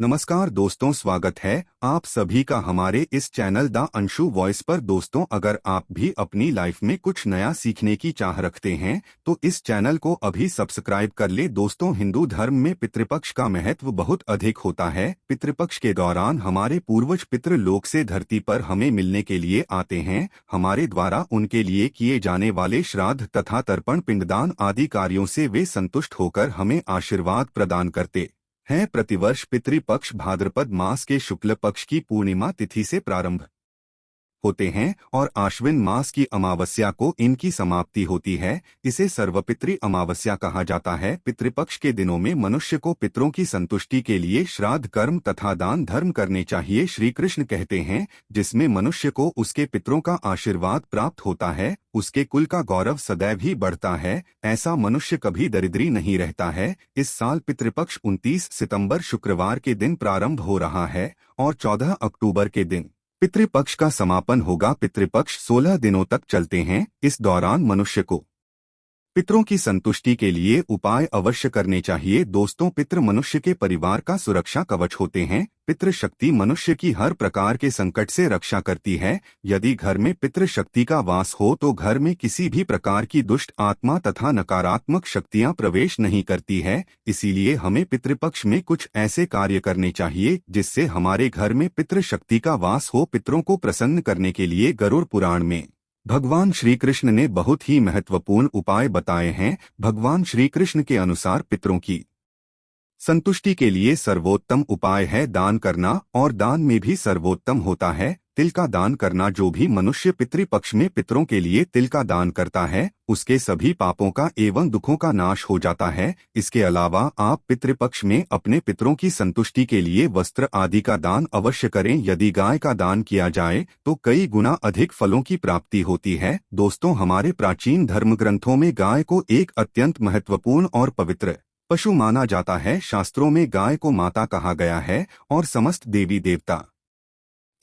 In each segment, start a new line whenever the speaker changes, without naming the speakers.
नमस्कार दोस्तों, स्वागत है आप सभी का हमारे इस चैनल द अंशु वॉइस पर। दोस्तों, अगर आप भी अपनी लाइफ में कुछ नया सीखने की चाह रखते हैं तो इस चैनल को अभी सब्सक्राइब कर ले। दोस्तों, हिंदू धर्म में पितृपक्ष का महत्व बहुत अधिक होता है। पितृपक्ष के दौरान हमारे पूर्वज पितृलोक से धरती पर हमें मिलने के लिए आते हैं। हमारे द्वारा उनके लिए किए जाने वाले श्राद्ध तथा तर्पण, पिंडदान आदि कार्यों से वे संतुष्ट होकर हमें आशीर्वाद प्रदान करते हैं। प्रतिवर्ष पितृपक्ष भाद्रपद मास के शुक्ल पक्ष की पूर्णिमा तिथि से प्रारंभ होते हैं और आश्विन मास की अमावस्या को इनकी समाप्ति होती है। इसे सर्वपितृ अमावस्या कहा जाता है। पितृपक्ष के दिनों में मनुष्य को पितरों की संतुष्टि के लिए श्राद्ध कर्म तथा दान धर्म करने चाहिए। श्री कृष्ण कहते हैं, जिसमें मनुष्य को उसके पितरों का आशीर्वाद प्राप्त होता है, उसके कुल का गौरव सदैव ही बढ़ता है। ऐसा मनुष्य कभी दरिद्री नहीं रहता है। इस साल पितृपक्ष 29 सितंबर शुक्रवार के दिन प्रारंभ हो रहा है और 14 अक्टूबर के दिन पितृपक्ष का समापन होगा। पितृपक्ष 16 दिनों तक चलते हैं। इस दौरान मनुष्य को पितरों की संतुष्टि के लिए उपाय अवश्य करने चाहिए। दोस्तों, पितृ मनुष्य के परिवार का सुरक्षा कवच होते हैं। पितृ शक्ति मनुष्य की हर प्रकार के संकट से रक्षा करती है। यदि घर में पितृ शक्ति का वास हो तो घर में किसी भी प्रकार की दुष्ट आत्मा तथा नकारात्मक शक्तियां प्रवेश नहीं करती है। इसीलिए हमें पितृपक्ष में कुछ ऐसे कार्य करने चाहिए जिससे हमारे घर में पितृ शक्ति का वास हो। पितरों को प्रसन्न करने के लिए गरुड़ पुराण में भगवान श्री कृष्ण ने बहुत ही महत्वपूर्ण उपाय बताए हैं। भगवान श्री कृष्ण के अनुसार पितरों की संतुष्टि के लिए सर्वोत्तम उपाय है दान करना, और दान में भी सर्वोत्तम होता है तिल का दान करना। जो भी मनुष्य पितृपक्ष में पितरों के लिए तिल का दान करता है, उसके सभी पापों का एवं दुखों का नाश हो जाता है। इसके अलावा आप पितृपक्ष में अपने पितरों की संतुष्टि के लिए वस्त्र आदि का दान अवश्य करें। यदि गाय का दान किया जाए तो कई गुना अधिक फलों की प्राप्ति होती है। दोस्तों, हमारे प्राचीन धर्म ग्रंथों में गाय को एक अत्यंत महत्वपूर्ण और पवित्र पशु माना जाता है। शास्त्रों में गाय को माता कहा गया है और समस्त देवी देवता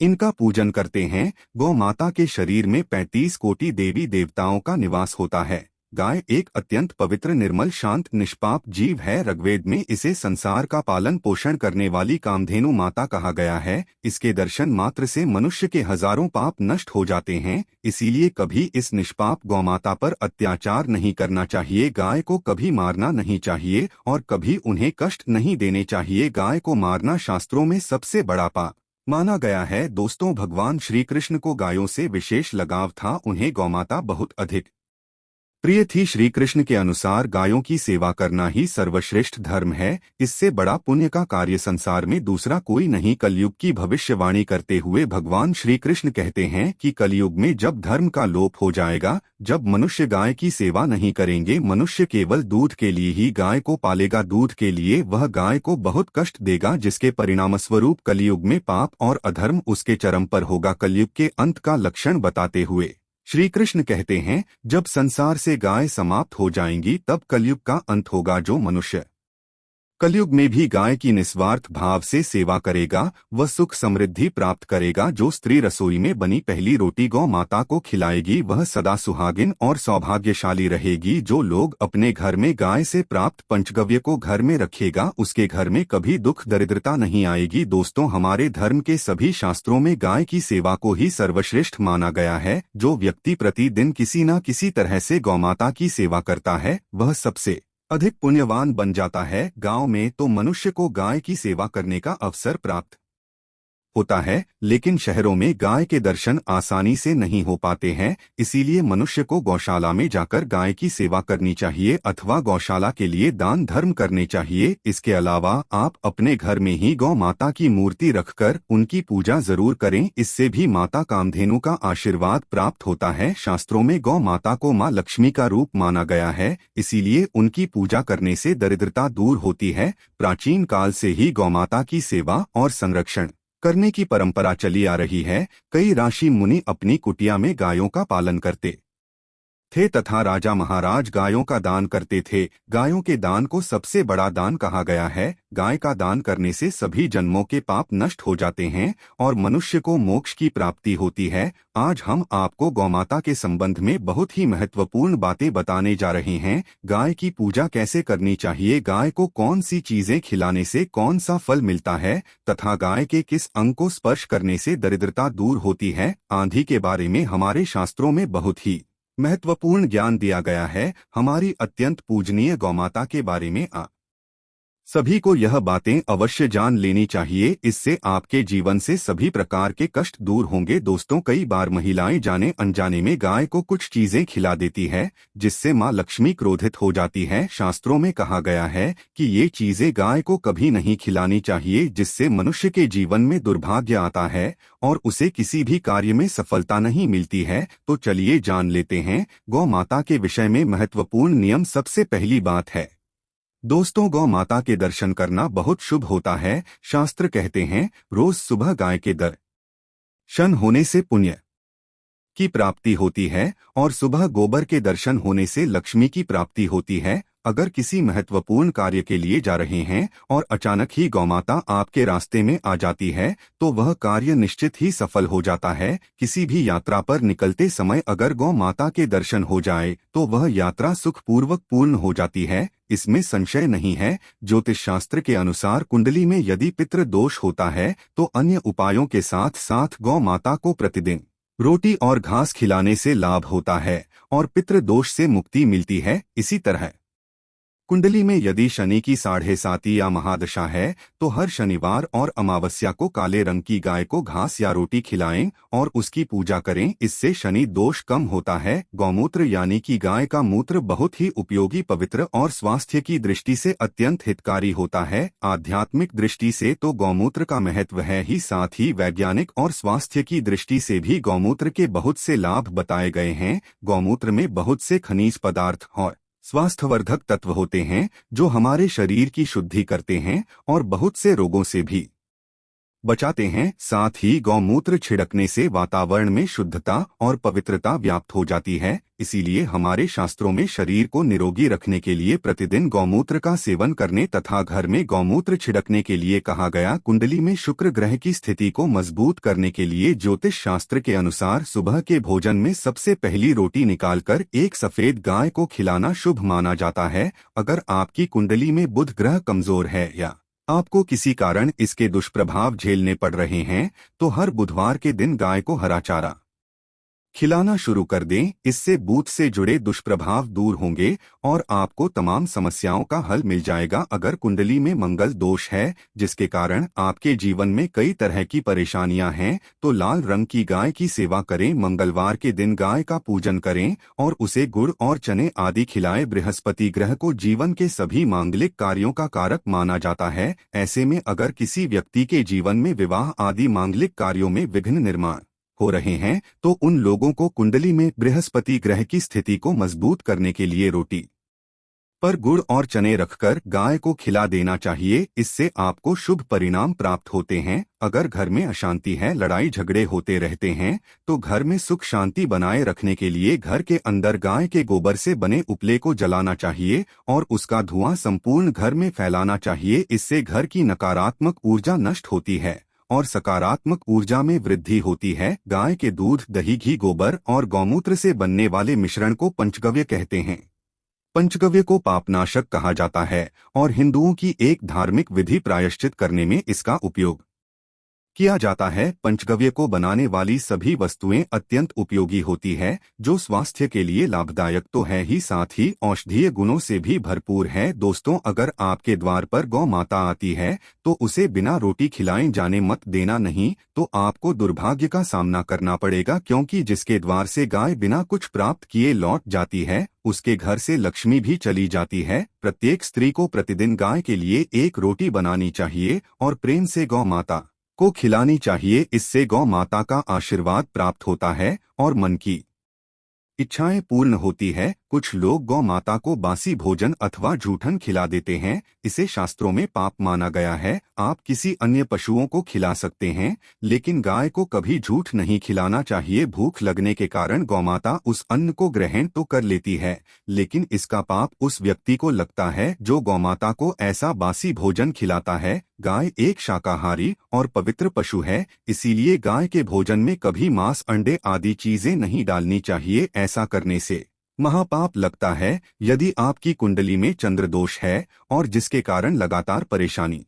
इनका पूजन करते हैं। गौ माता के शरीर में 35 कोटि देवी देवताओं का निवास होता है। गाय एक अत्यंत पवित्र, निर्मल, शांत, निष्पाप जीव है। ऋग्वेद में इसे संसार का पालन पोषण करने वाली कामधेनु माता कहा गया है। इसके दर्शन मात्र से मनुष्य के हजारों पाप नष्ट हो जाते हैं। इसीलिए कभी इस निष्पाप गौमाता पर अत्याचार नहीं करना चाहिए। गाय को कभी मारना नहीं चाहिए और कभी उन्हें कष्ट नहीं देने चाहिए। गाय को मारना शास्त्रों में सबसे बड़ा पाप माना गया है। दोस्तों, भगवान श्री कृष्ण को गायों से विशेष लगाव था। उन्हें गौमाता बहुत अधिक प्रिय थी। श्री कृष्ण के अनुसार गायों की सेवा करना ही सर्वश्रेष्ठ धर्म है। इससे बड़ा पुण्य का कार्य संसार में दूसरा कोई नहीं। कलयुग की भविष्यवाणी करते हुए भगवान श्री कृष्ण कहते हैं कि कलयुग में जब धर्म का लोप हो जाएगा, जब मनुष्य गाय की सेवा नहीं करेंगे, मनुष्य केवल दूध के लिए ही गाय को पालेगा, दूध के लिए वह गाय को बहुत कष्ट देगा, जिसके परिणामस्वरूप कलयुग में पाप और अधर्म उसके चरम पर होगा। कलयुग के अंत का लक्षण बताते हुए श्री कृष्ण कहते हैं, जब संसार से गाय समाप्त हो जाएंगी तब कलयुग का अंत होगा। जो मनुष्य कलयुग में भी गाय की निस्वार्थ भाव से सेवा करेगा वह सुख समृद्धि प्राप्त करेगा। जो स्त्री रसोई में बनी पहली रोटी गौ माता को खिलाएगी वह सदा सुहागिन और सौभाग्यशाली रहेगी। जो लोग अपने घर में गाय से प्राप्त पंचगव्य को घर में रखेगा उसके घर में कभी दुख दरिद्रता नहीं आएगी। दोस्तों, हमारे धर्म के सभी शास्त्रों में गाय की सेवा को ही सर्वश्रेष्ठ माना गया है। जो व्यक्ति प्रतिदिन किसी न किसी तरह से गौमाता की सेवा करता है वह सबसे अधिक पुण्यवान बन जाता है। गांव में तो मनुष्य को गाय की सेवा करने का अवसर प्राप्त होता है, लेकिन शहरों में गाय के दर्शन आसानी से नहीं हो पाते हैं। इसीलिए मनुष्य को गौशाला में जाकर गाय की सेवा करनी चाहिए अथवा गौशाला के लिए दान धर्म करने चाहिए। इसके अलावा आप अपने घर में ही गौ माता की मूर्ति रखकर उनकी पूजा जरूर करें। इससे भी माता कामधेनु का आशीर्वाद प्राप्त होता है। शास्त्रों में गौ माता को माँ लक्ष्मी का रूप माना गया है, इसीलिए उनकी पूजा करने से दरिद्रता दूर होती है। प्राचीन काल से ही गौमाता की सेवा और संरक्षण करने की परंपरा चली आ रही है। कई ऋषि मुनि अपनी कुटिया में गायों का पालन करते थे तथा राजा महाराज गायों का दान करते थे। गायों के दान को सबसे बड़ा दान कहा गया है। गाय का दान करने से सभी जन्मों के पाप नष्ट हो जाते हैं और मनुष्य को मोक्ष की प्राप्ति होती है। आज हम आपको गौमाता के संबंध में बहुत ही महत्वपूर्ण बातें बताने जा रहे हैं। गाय की पूजा कैसे करनी चाहिए, गाय को कौन सी चीजें खिलाने से कौन सा फल मिलता है तथा गाय के किस अंग को स्पर्श करने से दरिद्रता दूर होती है आदि के बारे में हमारे शास्त्रों में बहुत ही महत्वपूर्ण ज्ञान दिया गया है। हमारी अत्यंत पूजनीय गौमाता के बारे में सभी को यह बातें अवश्य जान लेनी चाहिए। इससे आपके जीवन से सभी प्रकार के कष्ट दूर होंगे। दोस्तों, कई बार महिलाएं जाने अनजाने में गाय को कुछ चीजें खिला देती है जिससे मां लक्ष्मी क्रोधित हो जाती है। शास्त्रों में कहा गया है कि ये चीजें गाय को कभी नहीं खिलानी चाहिए, जिससे मनुष्य के जीवन में दुर्भाग्य आता है और उसे किसी भी कार्य में सफलता नहीं मिलती है। तो चलिए जान लेते हैं गौ माता के विषय में महत्वपूर्ण नियम। सबसे पहली बात है दोस्तों, गौ माता के दर्शन करना बहुत शुभ होता है। शास्त्र कहते हैं रोज सुबह गाय के दर्शन होने से पुण्य की प्राप्ति होती है और सुबह गोबर के दर्शन होने से लक्ष्मी की प्राप्ति होती है। अगर किसी महत्वपूर्ण कार्य के लिए जा रहे हैं और अचानक ही गौमाता आपके रास्ते में आ जाती है तो वह कार्य निश्चित ही सफल हो जाता है। किसी भी यात्रा पर निकलते समय अगर गौ माता के दर्शन हो जाए तो वह यात्रा सुखपूर्वक पूर्ण हो जाती है, इसमें संशय नहीं है। ज्योतिष शास्त्र के अनुसार कुंडली में यदि पितृ दोष होता है तो अन्य उपायों के साथ साथ गौ माता को प्रतिदिन रोटी और घास खिलाने से लाभ होता है और पितृ दोष से मुक्ति मिलती है। इसी तरह कुंडली में यदि शनि की 7.5 या महादशा है तो हर शनिवार और अमावस्या को काले रंग की गाय को घास या रोटी खिलाएं और उसकी पूजा करें। इससे शनि दोष कम होता है। गौमूत्र यानी कि गाय का मूत्र बहुत ही उपयोगी, पवित्र और स्वास्थ्य की दृष्टि से अत्यंत हितकारी होता है। आध्यात्मिक दृष्टि से तो गौमूत्र का महत्व है ही, साथ ही वैज्ञानिक और स्वास्थ्य की दृष्टि से भी गौमूत्र के बहुत से लाभ बताए गए हैं। गौमूत्र में बहुत से खनिज पदार्थ और स्वास्थ्यवर्धक तत्व होते हैं जो हमारे शरीर की शुद्धि करते हैं और बहुत से रोगों से भी बचाते हैं। साथ ही गौमूत्र छिड़कने से वातावरण में शुद्धता और पवित्रता व्याप्त हो जाती है। इसीलिए हमारे शास्त्रों में शरीर को निरोगी रखने के लिए प्रतिदिन गौमूत्र का सेवन करने तथा घर में गौमूत्र छिड़कने के लिए कहा गया। कुंडली में शुक्र ग्रह की स्थिति को मजबूत करने के लिए ज्योतिष शास्त्र के अनुसार सुबह के भोजन में सबसे पहली रोटी निकालकर एक सफेद गाय को खिलाना शुभ माना जाता है। अगर आपकी कुंडली में बुध ग्रह कमजोर है या आपको किसी कारण इसके दुष्प्रभाव झेलने पड़ रहे हैं तो हर बुधवार के दिन गाय को हरा चारा खिलाना शुरू कर दें। इससे बूथ से जुड़े दुष्प्रभाव दूर होंगे और आपको तमाम समस्याओं का हल मिल जाएगा। अगर कुंडली में मंगल दोष है जिसके कारण आपके जीवन में कई तरह की परेशानियां हैं तो लाल रंग की गाय की सेवा करें। मंगलवार के दिन गाय का पूजन करें और उसे गुड़ और चने आदि खिलाएं। बृहस्पति ग्रह को जीवन के सभी मांगलिक कार्यों का कारक माना जाता है। ऐसे में अगर किसी व्यक्ति के जीवन में विवाह आदि मांगलिक कार्यों में विघ्न निर्माण हो रहे हैं तो उन लोगों को कुंडली में बृहस्पति ग्रह की स्थिति को मजबूत करने के लिए रोटी पर गुड़ और चने रखकर गाय को खिला देना चाहिए। इससे आपको शुभ परिणाम प्राप्त होते हैं। अगर घर में अशांति है, लड़ाई झगड़े होते रहते हैं तो घर में सुख शांति बनाए रखने के लिए घर के अंदर गाय के गोबर से बने उपले को जलाना चाहिए और उसका धुआं संपूर्ण घर में फैलाना चाहिए। इससे घर की नकारात्मक ऊर्जा नष्ट होती है और सकारात्मक ऊर्जा में वृद्धि होती है। गाय के दूध, दही, घी, गोबर और गौमूत्र से बनने वाले मिश्रण को पंचगव्य कहते हैं। पंचगव्य को पापनाशक कहा जाता है और हिंदुओं की एक धार्मिक विधि प्रायश्चित करने में इसका उपयोग किया जाता है। पंचगव्य को बनाने वाली सभी वस्तुएं अत्यंत उपयोगी होती है जो स्वास्थ्य के लिए लाभदायक तो है ही, साथ ही औषधीय गुणों से भी भरपूर है। दोस्तों, अगर आपके द्वार पर गौ माता आती है तो उसे बिना रोटी खिलाए जाने मत देना, नहीं तो आपको दुर्भाग्य का सामना करना पड़ेगा, क्योंकि जिसके द्वार से गाय बिना कुछ प्राप्त किए लौट जाती है उसके घर से लक्ष्मी भी चली जाती है। प्रत्येक स्त्री को प्रतिदिन गाय के लिए एक रोटी बनानी चाहिए और प्रेम से गौ माता को खिलानी चाहिए। इससे गौ माता का आशीर्वाद प्राप्त होता है और मन की इच्छाएं पूर्ण होती है। कुछ लोग गौ माता को बासी भोजन अथवा जूठन खिला देते हैं। इसे शास्त्रों में पाप माना गया है। आप किसी अन्य पशुओं को खिला सकते हैं, लेकिन गाय को कभी झूठ नहीं खिलाना चाहिए। भूख लगने के कारण गौमाता उस अन्न को ग्रहण तो कर लेती है, लेकिन इसका पाप उस व्यक्ति को लगता है जो गौमाता को ऐसा बासी भोजन खिलाता है। गाय एक शाकाहारी और पवित्र पशु है, इसीलिए गाय के भोजन में कभी मांस, अंडे आदि चीजें नहीं डालनी चाहिए। ऐसा करने से महापाप लगता है। यदि आपकी कुंडली में चंद्र दोष है और जिसके कारण लगातार परेशानी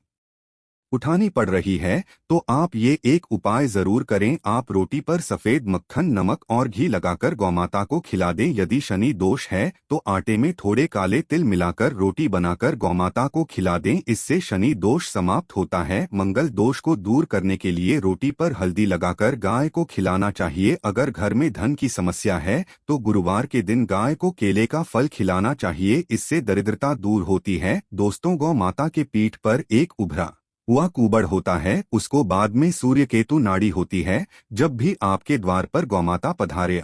उठानी पड़ रही है, तो आप ये एक उपाय जरूर करें। आप रोटी पर सफेद मक्खन, नमक और घी लगाकर गौमाता को खिला दें। यदि शनि दोष है तो आटे में थोड़े काले तिल मिलाकर रोटी बनाकर गौमाता को खिला दें। इससे शनि दोष समाप्त होता है। मंगल दोष को दूर करने के लिए रोटी पर हल्दी लगाकर गाय को खिलाना चाहिए। अगर घर में धन की समस्या है तो गुरुवार के दिन गाय को केले का फल खिलाना चाहिए। इससे दरिद्रता दूर होती है। दोस्तों, गौ माता के पीठ पर एक उभरा हुआ कुबड़ होता है, उसको बाद में सूर्य केतु नाड़ी होती है। जब भी आपके द्वार पर गौमाता पधारे,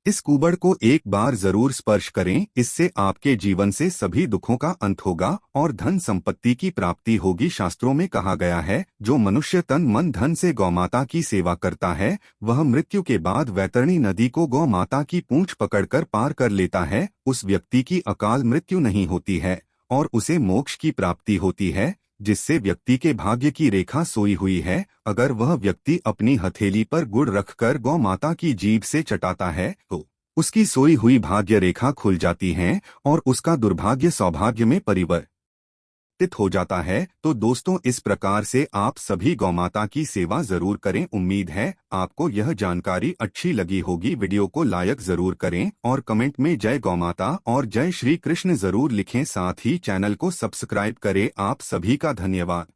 इस कुबड़ को एक बार जरूर स्पर्श करें। इससे आपके जीवन से सभी दुखों का अंत होगा और धन संपत्ति की प्राप्ति होगी। शास्त्रों में कहा गया है, जो मनुष्य तन मन धन से गौमाता की सेवा करता है, वह मृत्यु के बाद वैतरणी नदी को गौमाता की पूंछ पकड़कर पार कर लेता है। उस व्यक्ति की अकाल मृत्यु नहीं होती है और उसे मोक्ष की प्राप्ति होती है, जिससे व्यक्ति के भाग्य की रेखा सोई हुई है। अगर वह व्यक्ति अपनी हथेली पर गुड़ रखकर गौ माता की जीभ से चटाता है तो उसकी सोई हुई भाग्य रेखा खुल जाती है और उसका दुर्भाग्य सौभाग्य में परिवर्तित हो जाता है। तो दोस्तों, इस प्रकार से आप सभी गौमाता की सेवा जरूर करें। उम्मीद है आपको यह जानकारी अच्छी लगी होगी। वीडियो को लाइक जरूर करें और कमेंट में जय गौमाता और जय श्री कृष्ण जरूर लिखें। साथ ही चैनल को सब्सक्राइब करें। आप सभी का धन्यवाद।